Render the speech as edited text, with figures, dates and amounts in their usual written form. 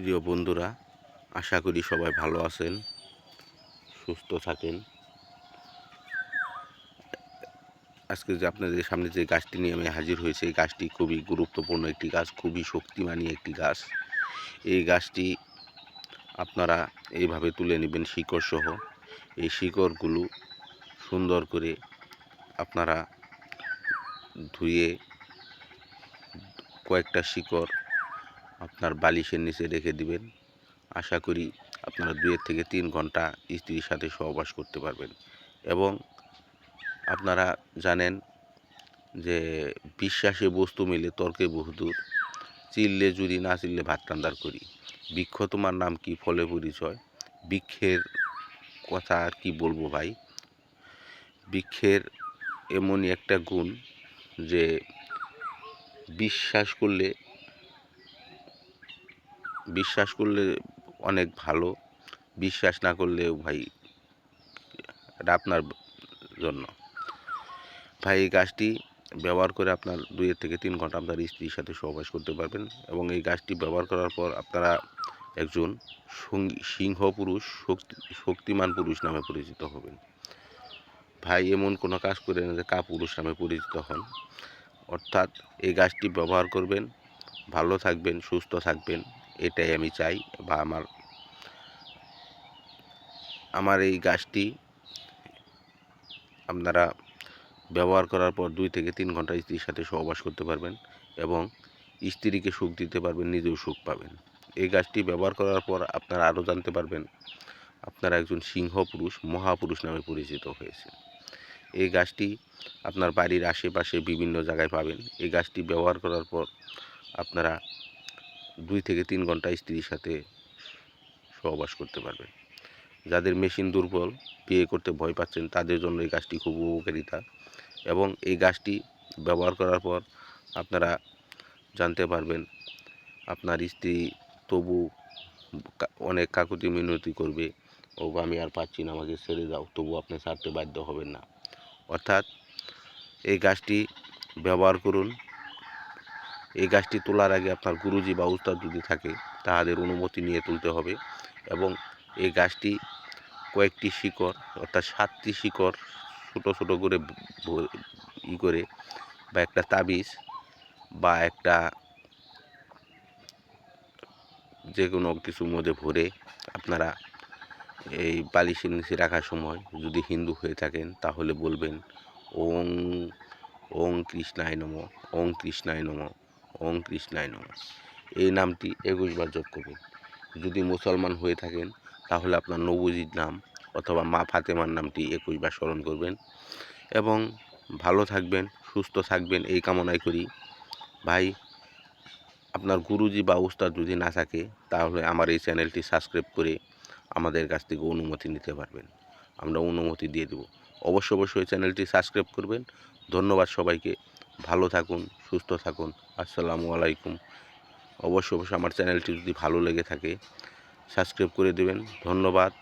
প্রিয় বন্ধুরা, আশা করি সবাই ভালো আছেন, সুস্থ থাকেন। আজকে যে আপনাদের সামনে যে গাছটি নিয়ে আমি হাজির হয়েছি, এই গাছটি খুবই গুরুত্বপূর্ণ একটি গাছ, খুবই শক্তিমানী একটি গাছ। এই গাছটি আপনারা এইভাবে তুলে নেবেন শিকড় সহ। এই শিকড়গুলো সুন্দর করে আপনারা ধুয়ে কয়েকটা শিকড় আপনার বালিশের নিচে রেখে দিবেন। আশা করি আপনারা 2 থেকে 3 ঘন্টা স্ত্রীর সাথে সহবাস করতে পারবেন। এবং আপনারা জানেন যে বিশ্বাসে বস্তু মিলে তর্কে বহুদূর, চিল্লে জুড়ি না চিল্লে ভাত রান্দার করি। বৃক্ষ তোমার নাম কি ফলে পরিচয়। বৃক্ষের কথা আর কি বলবো ভাই। বৃক্ষের এমনই একটা গুণ যে বিশ্বাস করলে অনেক ভালো, বিশ্বাস না করলেও ভাই এটা আপনার জন্য। ভাই এই গাছটি ব্যবহার করে আপনার 2 থেকে 3 ঘন্টা আপনার স্ত্রীর সাথে সহবাস করতে পারবেন। এবং এই গাছটি ব্যবহার করার পর আপনারা একজন সিংহ পুরুষ, শক্তিমান পুরুষ নামে পরিচিত হবেন। ভাই এমন কোনো কাজ করেন যে কাপুরুষ নামে পরিচিত হন। অর্থাৎ এই গাছটি ব্যবহার করবেন, ভালো থাকবেন, সুস্থ থাকবেন, এটাই আমি চাই। বা আমার এই গাছটি আপনারা ব্যবহার করার পর 2 থেকে 3 ঘন্টা স্ত্রীর সাথে সহবাস করতে পারবেন এবং স্ত্রীকে সুখ দিতে পারবেন, নিজেও সুখ পাবেন। এই গাছটি ব্যবহার করার পর আপনারা আরও জানতে পারবেন আপনারা একজন সিংহ পুরুষ, মহাপুরুষ নামে পরিচিত হয়েছে। এই গাছটি আপনার বাড়ির আশেপাশে বিভিন্ন জায়গায় পাবেন। এই গাছটি ব্যবহার করার পর আপনারা 2 থেকে 3 ঘন্টা স্ত্রীর সাথে সহবাস করতে পারবেন। যাদের মেশিন দুর্বল, বিয়ে করতে ভয় পাচ্ছেন, তাদের জন্য এই গাছটি খুব উপকারিতা। এবং এই গাছটি ব্যবহার করার পর আপনারা জানতে পারবেন আপনার স্ত্রী তবু অনেক কাকুতি মিনতি করবে, ও আমি আর পাচ্ছি না, আমাকে ছেড়ে দাও, তবু আপনি ছাড়তে বাধ্য হবেন না। অর্থাৎ এই গাছটি ব্যবহার করুন। এই গাছটি তোলার আগে আপনার গুরুজি বা উস্তাদ যদি থাকে তাদের অনুমতি নিয়ে তুলতে হবে। এবং এই গাছটি কয়েকটি শিকড় অর্থাৎ 7টি শিকড় ছোটো ছোটো করে করে বা একটা তাবিজ বা একটা যে কোনো কিছুর মধ্যে ভরে আপনারা এই বালিশের নিচে রাখার সময়, যদি হিন্দু হয়ে থাকেন তাহলে বলবেন ওং ওং কৃষ্ণায় নমঃ, ওং কৃষ্ণায় নমঃ, ওং কৃষ্ণায় নমঃ। এই নামটি 21 বার জপ করবেন। যদি মুসলমান হয়ে থাকেন তাহলে আপনার নবীজির নাম অথবা মা ফাতেমার নামটি 21 বার স্মরণ করবেন। এবং ভালো থাকবেন, সুস্থ থাকবেন এই কামনাই করি। ভাই আপনার গুরুজি বা উস্তাদ যদি না থাকে তাহলে আমার এই চ্যানেলটি সাবস্ক্রাইব করে আমাদের কাছ থেকে অনুমতি নিতে পারবেন, আমরা অনুমতি দিয়ে দেব। অবশ্যই চ্যানেলটি সাবস্ক্রাইব করবেন। ধন্যবাদ সবাইকে, ভালো থাকুন, সুস্থ থাকুন। আসসালামু আলাইকুম। অবশ্যই আমার চ্যানেলটি যদি ভালো লেগে থাকে সাবস্ক্রাইব করে দেবেন। ধন্যবাদ।